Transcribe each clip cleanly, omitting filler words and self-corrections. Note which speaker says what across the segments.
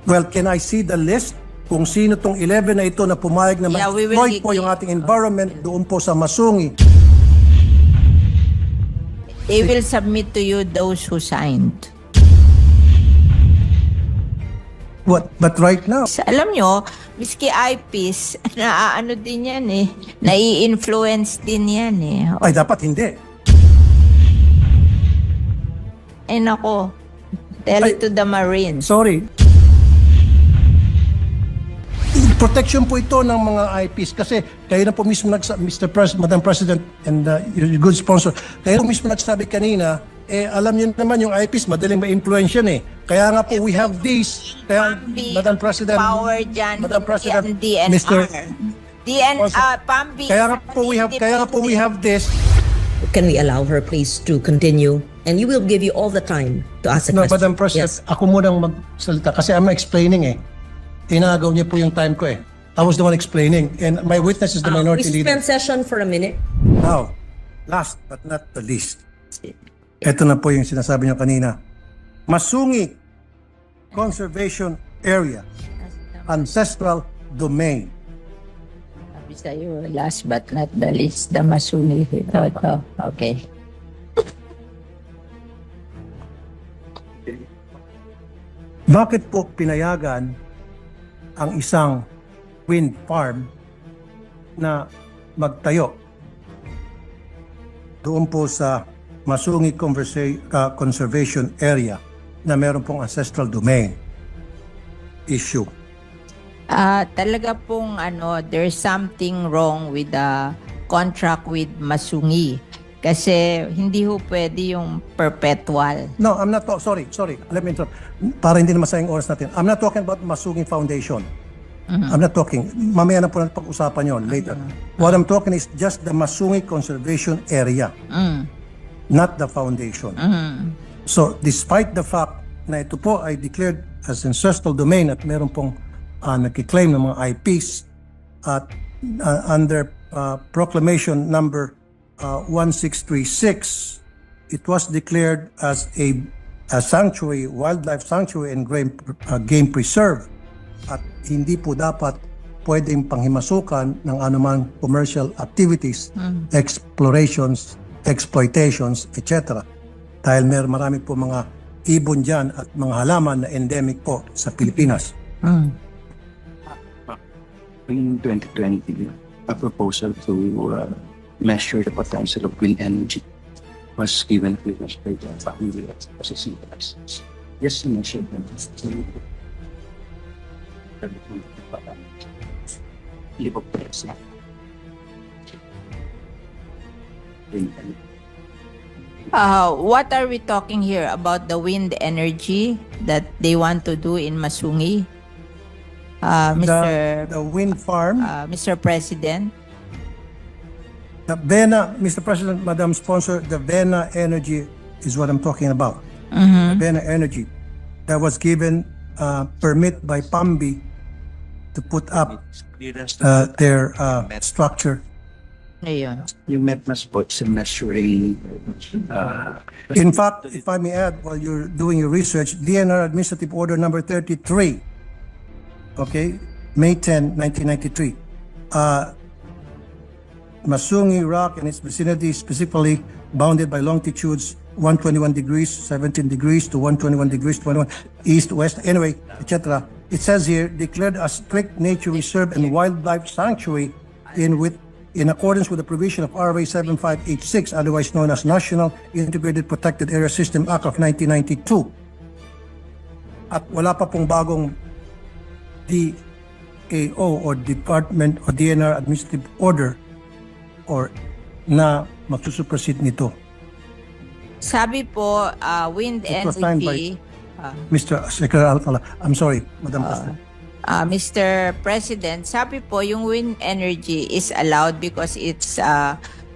Speaker 1: Well, can I see the list kung sino tong 11 na ito na pumayag na
Speaker 2: Yeah, we will
Speaker 1: ma-exploit po yung ating environment doon po sa Masungi?
Speaker 2: They will submit to you those who signed.
Speaker 1: What? But right now,
Speaker 2: Alam nyo, miski eyepiece, ano din yan eh. Nai-influence din yan eh.
Speaker 1: ay dapat hindi.
Speaker 2: Ay nako, tell it to the Marines.
Speaker 1: Sorry. Protection po ito ng mga IPs kasi kayo na po mismo Mr. Madam President and your good sponsor, kayo po mismo nagsabi kanina, alam niyo naman yung IPs madaling ma-influence yan eh. Kaya nga po we have this, kaya Madam President,
Speaker 2: Power dyan,
Speaker 1: Madam President,
Speaker 2: DNR.
Speaker 1: Mr.
Speaker 2: Pambi,
Speaker 1: Kaya nga po we have this.
Speaker 3: Can we allow her please to continue? And you will give you all the time to ask a
Speaker 1: No,
Speaker 3: question.
Speaker 1: Madam President,
Speaker 3: Yes.
Speaker 1: ako munang magsalita kasi I'm explaining eh. Inagaw niyo po yung time ko eh. I was the one explaining and my witness is the minority
Speaker 3: We
Speaker 1: leader.
Speaker 3: suspend session for a minute.
Speaker 1: Now, last but not the least, ito na po yung sinasabi niyo kanina. Masungi Conservation Area, Ancestral Domain.
Speaker 2: Sabi sa'yo, last but not the least, the Masuni. Ito. Okay.
Speaker 1: Bakit po pinayagan ang isang wind farm na magtayo doon po sa Masungi Conservation Area na meron pong ancestral domain issue?
Speaker 2: Talaga pong there's something wrong with the contract with Masungi. Kasi hindi ho pwede yung perpetual.
Speaker 1: No, I'm not sorry. Let me interrupt. Para hindi na masayang oras natin. I'm not talking about Masungi Foundation. I'm not talking. Mamaya na po natin pag-usapan yon later. What I'm talking is just the Masungi Conservation Area. Not the foundation. So, despite the fact na ito po ay declared as ancestral domain at meron pong nagkiklaim ng mga IPs at under proclamation number 1636, it was declared as a sanctuary, wildlife sanctuary and game preserve at hindi po dapat pwedeng panghimasukan ng anumang commercial activities, explorations, exploitations, etc. Dahil marami po mga ibon dyan at mga halaman na endemic po sa Pilipinas.
Speaker 4: In 2020, a proposal to measure the potential of wind energy was given to the state of family as a CPS. Yes, measure them.
Speaker 2: What are we talking here about the wind energy that they want to do in Masungi?
Speaker 1: The wind farm,
Speaker 2: Mr. President?
Speaker 1: the Vena, Mr. President, Madam Sponsor, the Vena Energy is what I'm talking about. The Vena Energy that was given permit by PAMBI to put up their structure.
Speaker 2: Ayun.
Speaker 4: You met mas po sa measuring
Speaker 1: In fact, if I may add, while you're doing your research, DNR Administrative Order number 33, okay, May 10, 1993, Masungi Rock and its vicinity specifically bounded by longitudes 121 degrees, 17 degrees to 121 degrees, 21 east, west, anyway, etc. It says here, declared a strict nature reserve and wildlife sanctuary in accordance with the provision of RA 7586, otherwise known as National Integrated Protected Area System Act of 1992. At wala pa pong bagong DAO or Department or DNR Administrative Order or na magsusuproceed nito.
Speaker 2: Sabi po, wind
Speaker 1: It was signed
Speaker 2: energy,
Speaker 1: Mr. Secretary Alcala. I'm sorry, Madam President.
Speaker 2: Mr. President, sabi po yung wind energy is allowed because it's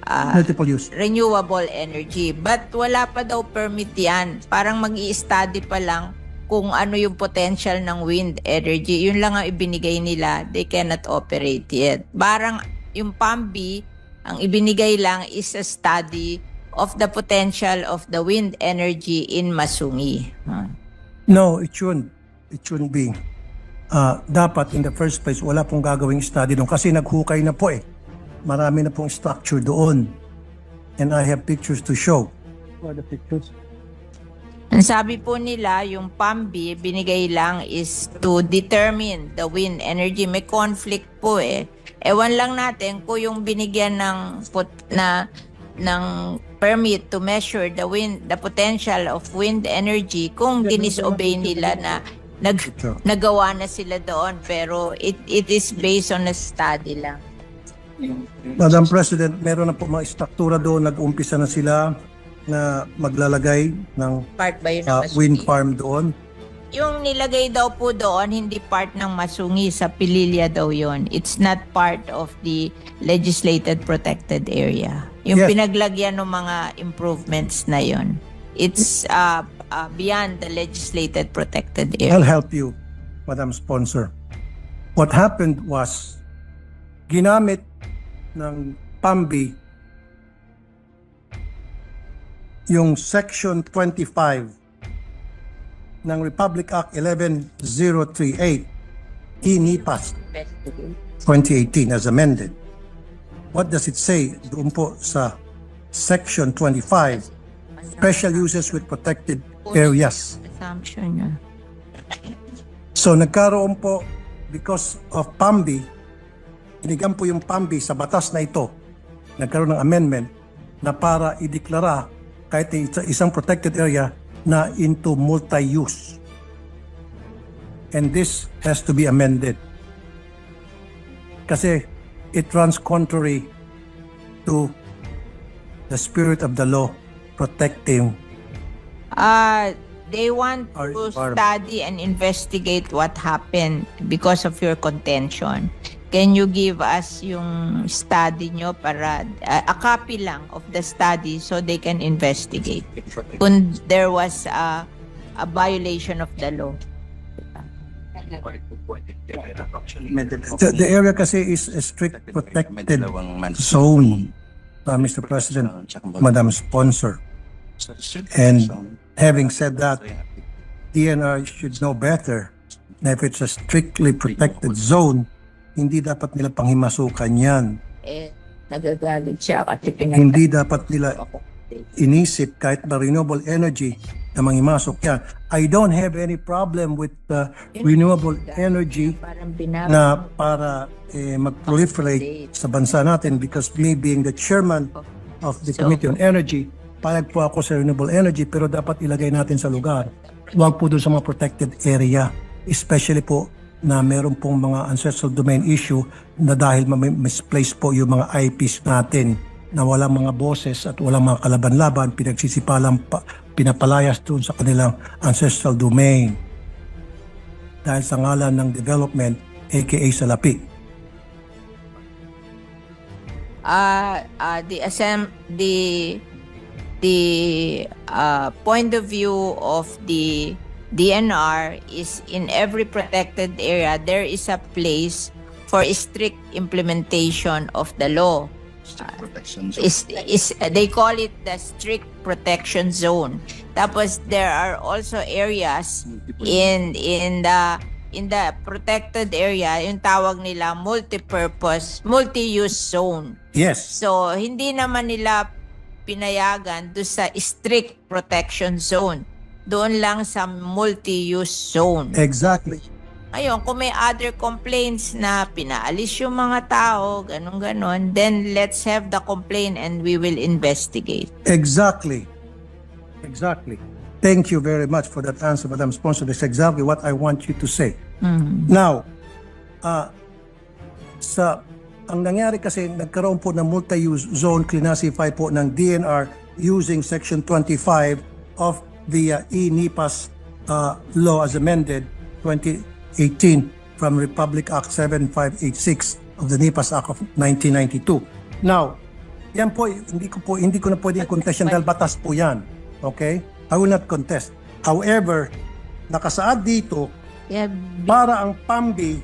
Speaker 1: Multiple use.
Speaker 2: renewable energy. But wala pa daw permit yan. Parang mag-i-study pa lang kung ano yung potential ng wind energy. Yun lang ang ibinigay nila. They cannot operate yet. Parang yung PAMBI, ang ibinigay lang is a study of the potential of the wind energy in Masungi.
Speaker 1: No, it shouldn't. It shouldn't be. dapat in the first place wala pong gagawing study doon kasi naghukay na po eh. Marami na pong structure doon. And I have pictures to show. What are the pictures?
Speaker 2: Ang sabi po nila, yung PAMB, binigay lang is to determine the wind energy. May conflict po eh. Ewan lang natin kung yung binigyan ng permit to measure the potential of wind energy, kung dinisobey nila na nagawa na sila doon. Pero it is based on a study lang.
Speaker 1: Madam President, meron na po mga struktura doon. Nag-umpisa na sila na maglalagay ng
Speaker 2: Part ba yun ng Masungi?
Speaker 1: wind farm doon.
Speaker 2: Yung nilagay daw po doon, hindi part ng Masungi, sa Pililya daw yon. It's not part of the legislated protected area. Yung
Speaker 1: Yes.
Speaker 2: pinaglagyan ng mga improvements na yon. It's beyond the legislated protected
Speaker 1: I'll
Speaker 2: area.
Speaker 1: help you, Madam Sponsor. What happened was, ginamit ng PAMBI yung Section 25 ng Republic Act 11038 INIPAS 2018 as amended. What does it say doon po sa Section 25? Special uses with protected areas.
Speaker 2: Assumption yun.
Speaker 1: So nagkaroon po, because of PAMBI, inigam po yung PAMBI sa batas na ito, nagkaroon ng amendment na para ideklara kahit isang protected area na into multi-use. And this has to be amended. Kasi it runs contrary to the spirit of the law protecting
Speaker 2: They want
Speaker 1: Our
Speaker 2: to
Speaker 1: environment.
Speaker 2: study and investigate what happened because of your contention. Can you give us yung study nyo para a copy lang of the study so they can investigate kung there was a violation of the law?
Speaker 1: the area kasi is a strict protected zone, Mr. President, Madam Sponsor. And having said that, DNR should know better na if it's a strictly protected zone, hindi dapat nila panghimasukan yan.
Speaker 2: Nagagalit siya kasi
Speaker 1: Hindi dapat nila inisip kahit na renewable energy na manghimasok yan. I don't have any problem with renewable energy
Speaker 2: parang
Speaker 1: na para mag-proliferate sa bansa natin because me being the chairman of the Committee on Energy, payag po ako sa renewable energy pero dapat ilagay natin sa lugar. Huwag po doon sa mga protected area, especially po na meron pong mga ancestral domain issue na dahil misplaced po yung mga IPs natin na walang mga boses at walang mga kalaban-laban, pinapalayas doon sa kanilang ancestral domain dahil sa ngalan ng development aka salapi.
Speaker 2: The point of view of the DNR is in every protected area there is a place for strict implementation of the law. They call it the strict protection zone. Tapos there are also areas in the protected area, yung tawag nila multi-purpose, multi-use zone.
Speaker 1: Yes.
Speaker 2: So hindi naman nila pinayagan do sa strict protection zone. Doon lang sa multi-use zone.
Speaker 1: Exactly.
Speaker 2: Ngayon, kung may other complaints na pinaalis yung mga tao, ganun-ganon, then let's have the complaint and we will investigate.
Speaker 1: Exactly. Exactly. Thank you very much for that answer, Madam Sponsor. That's exactly what I want you to say. Now, ang nangyari kasi, nagkaroon po ng multi-use zone classified po ng DNR using Section 25 of the e-NIPAS law as amended 2018 from Republic Act 7586 of the NIPAS Act of 1992. Now, yan po, hindi ko na pwedeng contest yan dahil batas po yan. Okay? I will not contest. However, nakasaad dito,
Speaker 2: Yeah,
Speaker 1: para ang PAMBI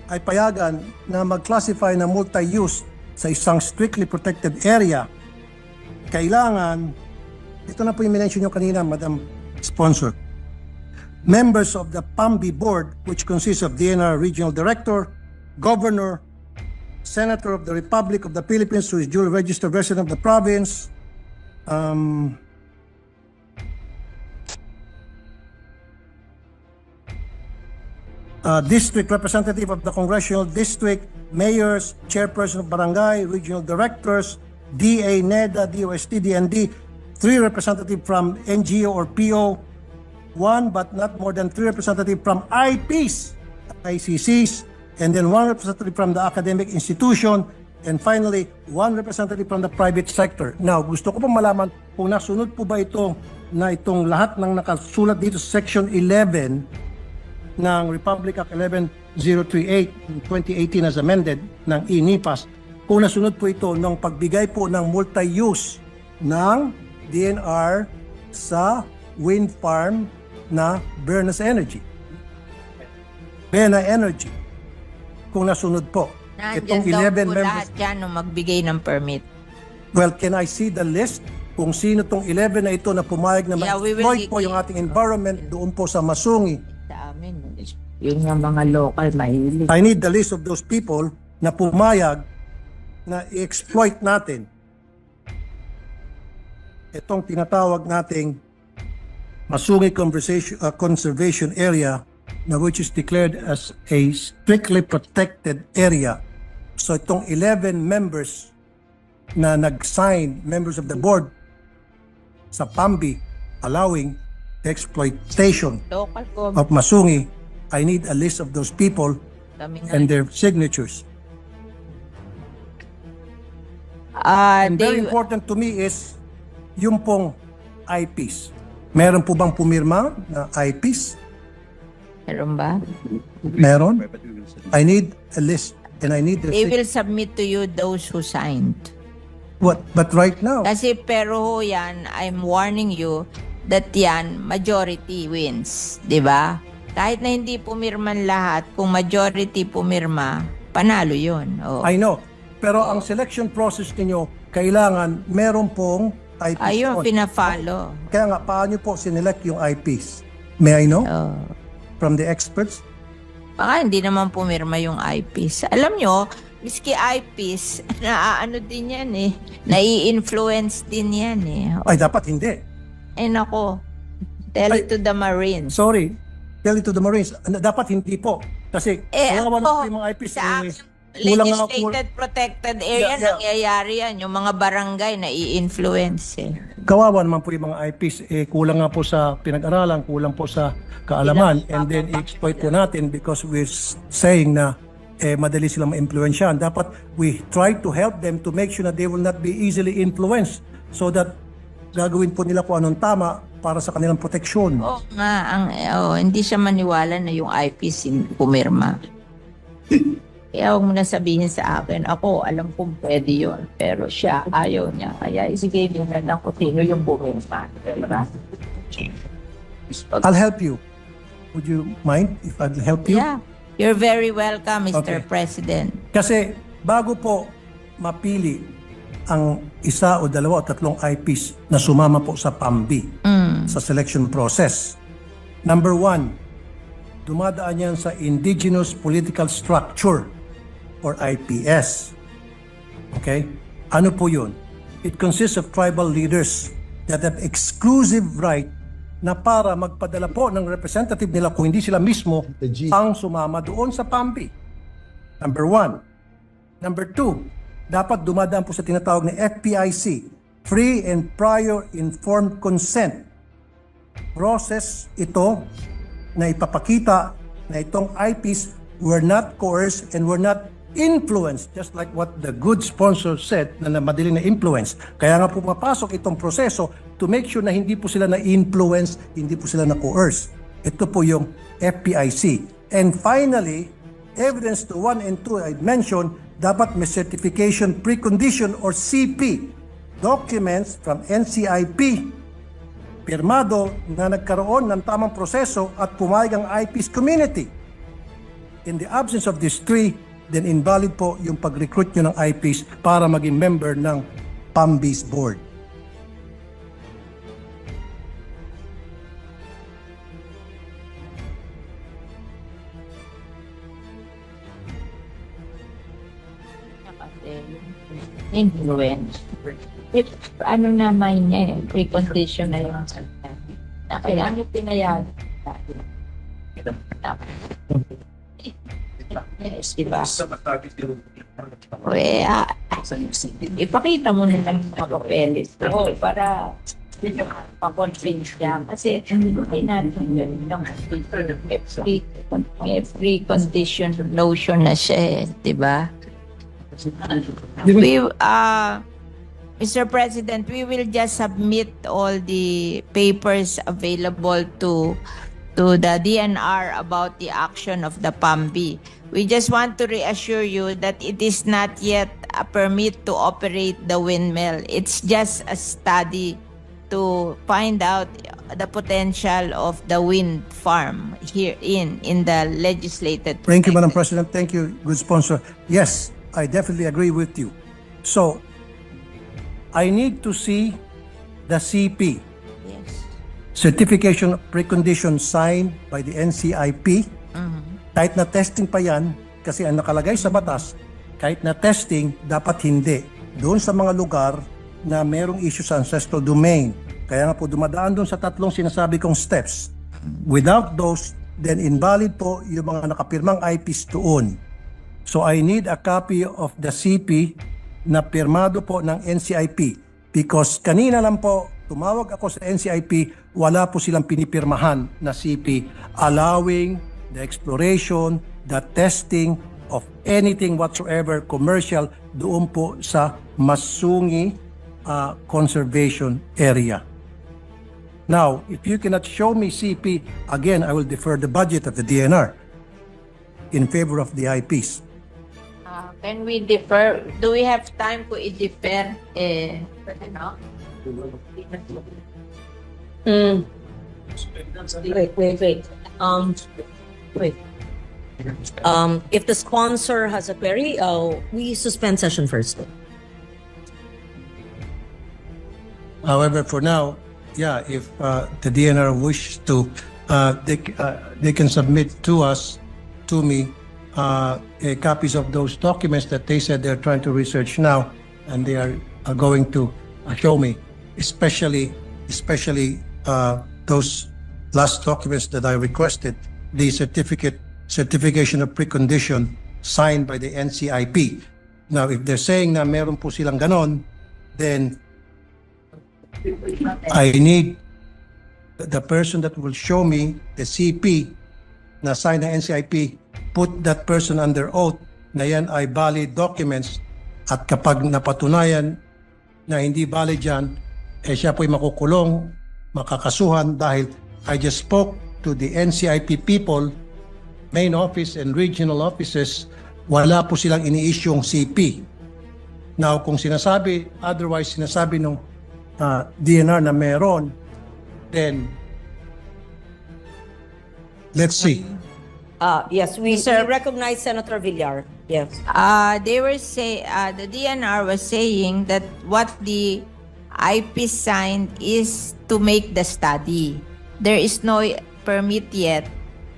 Speaker 1: ay payagan na mag-classify na multi-use sa isang strictly protected area, kailangan, ito na po yung minention nyo kanina, Madam Sponsor, members of the PAMBI board, which consists of DNR Regional Director, Governor, Senator of the Republic of the Philippines who is duly registered resident of the province, district representative of the congressional district, mayors, chairperson of barangay, regional directors, DA, NEDA, DOST, DND, 3 representative from NGO or PO, 1 but not more than 3 representative from IPs, ICCs, and then 1 representative from the academic institution, and finally, 1 representative from the private sector. Now, gusto ko po malaman kung nasunod po ba ito na itong lahat ng nakasulat dito sa Section 11 ng Republic Act 11038 2018 as amended ng INIPAS, kung nasunod po ito ng pagbigay po ng multi-use ng DNR sa wind farm na Bernas Energy. Bena Energy. Kung nasunod po.
Speaker 2: Nandyan daw po lahat dyan nung magbigay ng permit.
Speaker 1: Well, can I see the list kung sino tong 11 na ito na pumayag na
Speaker 2: Yeah, we will
Speaker 1: ma-exploit po yung ating environment doon po sa Masungi?
Speaker 2: Sa amin.
Speaker 5: Yun yung mga local mahilig.
Speaker 1: I need the list of those people na pumayag na i-exploit natin itong tinatawag nating Masungi Conservation Area na which is declared as a strictly protected area. So itong 11 members na nag-sign, members of the board sa PAMBI allowing the exploitation
Speaker 2: Local ko.
Speaker 1: of Masungi, I need a list of those people
Speaker 2: Kami nga.
Speaker 1: and their signatures. And very important to me is yung pong IPs. Meron po bang pumirma na IPs?
Speaker 2: Meron ba?
Speaker 1: Meron? I need a list and I need the
Speaker 2: They will submit to you those who signed.
Speaker 1: what? But right now,
Speaker 2: Kasi pero ho yan, I'm warning you that yan, majority wins. 'Di ba? Kahit na hindi pumirman lahat, kung majority pumirma, panalo yun. Oh.
Speaker 1: I know. Pero ang selection process ninyo, kailangan meron pong IPs.
Speaker 2: Ayun,
Speaker 1: on.
Speaker 2: pina-follow.
Speaker 1: Kaya nga, paano po sinelect yung IPs? May I know?
Speaker 2: Oh.
Speaker 1: From the experts?
Speaker 2: Baka hindi naman pumirma yung eyepiece. Alam nyo, miski eyepiece, naaano din yan eh. Nai-influence din yan eh.
Speaker 1: Ay, dapat hindi.
Speaker 2: Ay nako, tell it to the Marines.
Speaker 1: Sorry. Tell it to the Marines. Dapat hindi po. Kasi, kawawa na po yung mga IPs.
Speaker 2: sa
Speaker 1: Kulang nga po.
Speaker 2: legislated protected area,
Speaker 1: Yeah.
Speaker 2: nangyayari yan. Yung mga barangay na i-influence eh.
Speaker 1: Kawawa naman po yung mga IPs. Kulang nga po sa pinag-aralan, kulang po sa kaalaman, and then i-exploit po natin because we're saying na madali silang ma-influensyahan. Dapat we try to help them to make sure that they will not be easily influenced so that gagawin po nila kung anong tama para sa kanilang proteksyon.
Speaker 2: Oo nga, hindi siya maniwala na yung IPs pumirma. Kaya huwag mo na sabihin sa akin, ako alam kong pwede yun, pero siya ayaw niya. Kaya isigay niyo na lang kung sino yung pumirma. Diba?
Speaker 1: I'll help you. Would you mind if I'll help you?
Speaker 2: Yeah, you're very welcome, Mr.
Speaker 1: Okay.
Speaker 2: President.
Speaker 1: Kasi bago po mapili ang isa o dalawa o tatlong IPs na sumama po sa PAMBI sa selection process. Number 1, dumadaan yan sa Indigenous Political Structure or IPS. Okay? Ano po yun? It consists of tribal leaders that have exclusive right na para magpadala po ng representative nila kung hindi sila mismo ang sumama doon sa PAMBI. Number 1. Number 2, dapat dumadaan po sa tinatawag na FPIC, Free and Prior Informed Consent. Process ito na ipapakita na itong IPs were not coerced and were not influenced, just like what the good sponsor said na madali na influence. Kaya nga po mapasok itong proseso to make sure na hindi po sila na-influence, hindi po sila na-coerce. Ito po yung FPIC. And finally, evidence to 1 and 2 I mentioned, dapat may certification precondition or CP documents from NCIP pirmado na nagkaroon ng tamang proseso at pumayag ang IPs community. In the absence of these 3, then invalid po yung pag-recruit nyo ng IPs para maging member ng PAMBI's board.
Speaker 5: influence. If, ano naman niya precondition na yung na kailangan pinayag natin. Yes, diba? Ipakita mo na lang yung mga papeles para pa-convince siya. Kasi hindi natin yun.
Speaker 2: Every condition notion na siya diba? We, Mr. President, we will just submit all the papers available to the DNR about the action of the PAMB. We just want to reassure you that it is not yet a permit to operate the windmill. It's just a study to find out the potential of the wind farm here in the legislated.
Speaker 1: Thank you, Madam President. Thank you, good sponsor. Yes, I definitely agree with you. So, I need to see the CP,
Speaker 2: Yes.
Speaker 1: Certification of Precondition signed by the NCIP. Kahit na testing pa yan, kasi ang nakalagay sa batas, kahit na testing, dapat hindi. Doon sa mga lugar na merong issue sa ancestral domain. Kaya nga po dumadaan doon sa tatlong sinasabi kong steps. Without those, then invalid po yung mga nakapirmang IPs doon. So I need a copy of the CP na pirmado po ng NCIP. Because kanina lang po, tumawag ako sa NCIP, wala po silang pinipirmahan na CP allowing the exploration, the testing of anything whatsoever commercial doon po sa Masungi Conservation Area. Now, if you cannot show me CP, again, I will defer the budget of the DNR in favor of the IPs.
Speaker 2: Can we defer? Do we have time to defer? Ano?
Speaker 3: Wait. Wait. If the sponsor has a query, we suspend session first.
Speaker 1: However, for now, yeah, if the DNR wish to, they can submit to us, to me, copies of those documents that they said they're trying to research now, and they are going to show me, especially those last documents that I requested, the certification of precondition signed by the NCIP. Now, if they're saying na meron po silang ganon, then I need the person that will show me the CP na signed ng NCIP, put that person under oath na yan ay valid documents, at kapag napatunayan na hindi valid yan, siya po'y makukulong, makakasuhan dahil I just spoke to the NCIP people, main office and regional offices, wala po silang ini-issue'ng CP. Now, kung sinasabi, otherwise sinasabi ng DNR na meron, then let's see.
Speaker 3: Yes, we recognize Senator Villar. Yes.
Speaker 2: They were the DNR was saying that what the IP signed is to make the study. There is no permit yet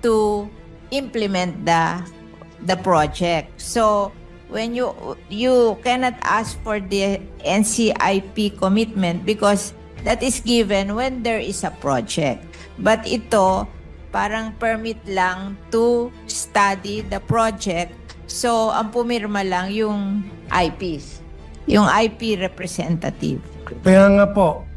Speaker 2: to implement the project. So when you cannot ask for the NCIP commitment because that is given when there is a project. But ito parang permit lang to study the project. So ang pumirma lang yung IPs, yung IP representative.
Speaker 1: Kaya nga po,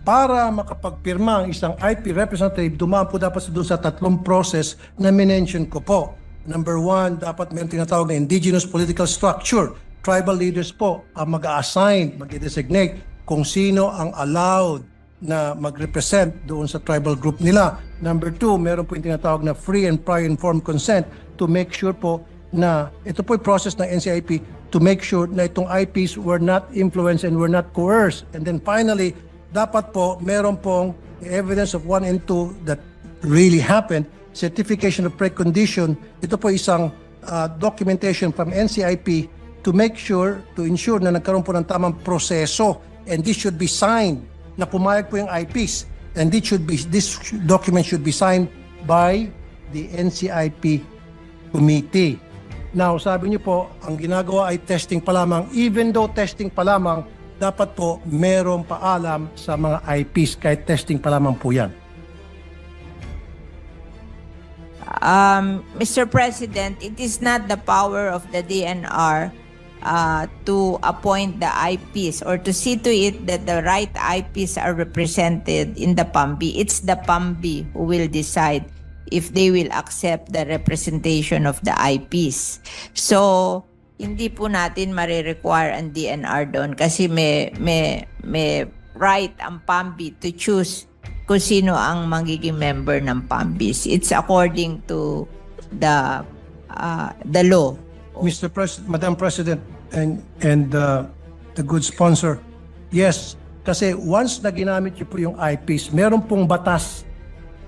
Speaker 1: para makapagpirma ang isang IP representative, dumaan po dapat doon sa tatlong process na minention ko po. Number one, dapat may tinatawag na indigenous political structure. Tribal leaders po ang mag-a-assign, mag-designate kung sino ang allowed na mag-represent doon sa tribal group nila. Number two, meron po yung tinatawag na free and prior informed consent to make sure po na ito po yung process ng NCIP to make sure na itong IPs were not influenced and were not coerced. And then finally, dapat po meron pong evidence of 1 and 2 that really happened. Certification of precondition, ito po isang documentation from NCIP to make sure, to ensure na nagkaroon po ng tamang proseso, and this should be signed, na pumayag po yung IPs, and this document should be signed by the NCIP committee. Now, sabi niyo po, ang ginagawa ay testing pa lamang. Even though testing pa lamang, dapat po merong paalam sa mga IPs kahit testing pa lamang po yan.
Speaker 2: Mr. President, it is not the power of the DNR to appoint the IPs or to see to it that the right IPs are represented in the PAMBI. It's the PAMBI who will decide if they will accept the representation of the IPs. So, hindi po natin marirequire ang DNR doon kasi may right ang PAMBI to choose kung sino ang magiging member ng PAMBIs. It's according to the law.
Speaker 1: Madam President, and the good sponsor, yes, kasi once na ginamit niyo po yung IPs, meron pong batas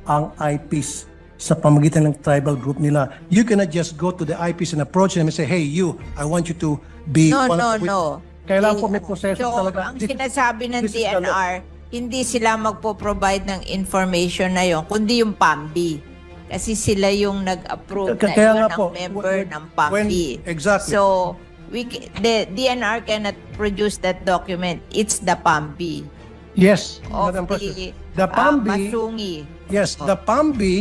Speaker 1: ang IPs sa pamagitan ng tribal group nila. You cannot just go to the IPs and approach them and say, hey, you, I want you to be...
Speaker 2: No.
Speaker 1: Kailangan po may proseso
Speaker 2: So,
Speaker 1: talaga.
Speaker 2: ang sinasabi ng
Speaker 1: this is the law.
Speaker 2: DNR, hindi sila magpo-provide ng information na yon, kundi yung PAMBI. Kasi sila yung nag-approve na
Speaker 1: Kaya
Speaker 2: yun
Speaker 1: nga
Speaker 2: ang member ng PAMBI.
Speaker 1: Exactly.
Speaker 2: So, the DNR cannot produce that document. It's the PAMBI.
Speaker 1: Yes,
Speaker 2: Of
Speaker 1: Madam President.
Speaker 2: the
Speaker 1: The PAMBI,
Speaker 2: Masungi.
Speaker 1: yes, the PAMBI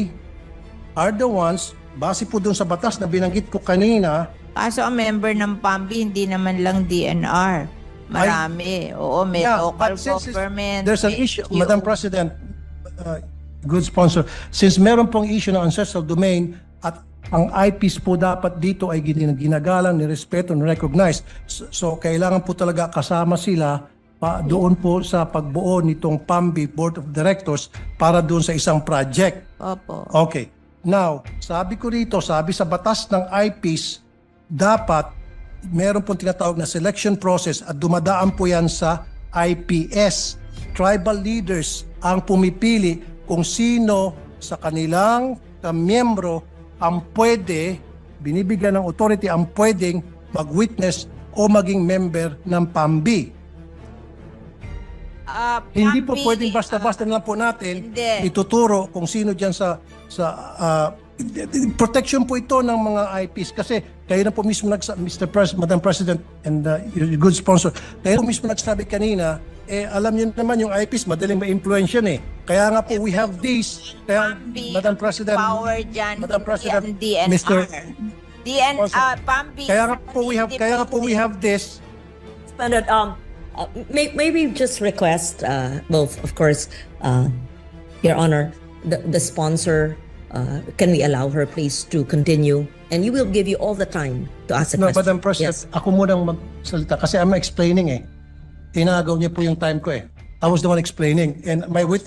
Speaker 1: are the ones, base po dun sa batas na binanggit ko kanina,
Speaker 2: Kaso ang member ng PAMBI, hindi naman lang DNR. Marami. Oo, may
Speaker 1: Yeah,
Speaker 2: local
Speaker 1: but since
Speaker 2: government.
Speaker 1: there's an
Speaker 2: may
Speaker 1: issue,
Speaker 2: NGO.
Speaker 1: Madam President, good sponsor, since meron pong issue ng ancestral domain at ang IPs po dapat dito ay ginagalang, nirespeto, ni-recognize. So, kailangan po talaga kasama sila doon po sa pagbuo nitong PAMBI Board of Directors para doon sa isang project.
Speaker 2: Opo.
Speaker 1: Okay. Now, sabi ko rito, sabi sa batas ng IPs, dapat meron pong tinatawag na selection process at dumadaan po yan sa IPS. Tribal leaders ang pumipili kung sino sa kanilang miyembro ang pwede, binibigyan ng authority ang pwedeng mag-witness o maging member ng PAMBI. Hindi po
Speaker 2: PAMBI,
Speaker 1: pwedeng basta-basta na lang po natin
Speaker 2: hindi.
Speaker 1: ituturo kung sino dyan sa protection po ito ng mga IPs kasi kayo na po mismo Madam President and your good sponsor, kayo po mismo nagsabi kanina, alam niyo naman yung IPs madaling ma-influence yan Kaya nga po we have this, kaya
Speaker 2: PAMBI,
Speaker 1: Madam President,
Speaker 2: power dyan,
Speaker 1: Madam President,
Speaker 2: hindi ang
Speaker 1: Mr.
Speaker 2: DNR. PAMBI.
Speaker 1: Kaya nga po we have this.
Speaker 3: But maybe just request, well, of course, Your Honor, the sponsor, can we allow her please to continue? And you will give you all the time to ask a
Speaker 1: No,
Speaker 3: question.
Speaker 1: Madam President,
Speaker 3: Yes.
Speaker 1: ako munang magsalita kasi I'm explaining Tinagaw niya po yung time ko I was the one explaining and my witness